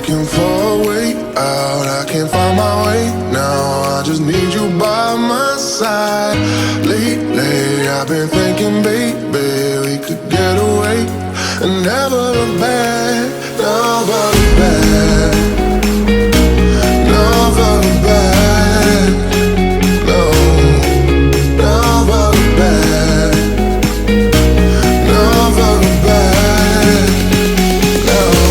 looking for a way out. I can't find my way now. I just need you by my side. Lately I've been thinking, baby, we could get away and never look back, never look back, never look back, no, never look back, never look back, no.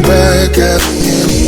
Back at me.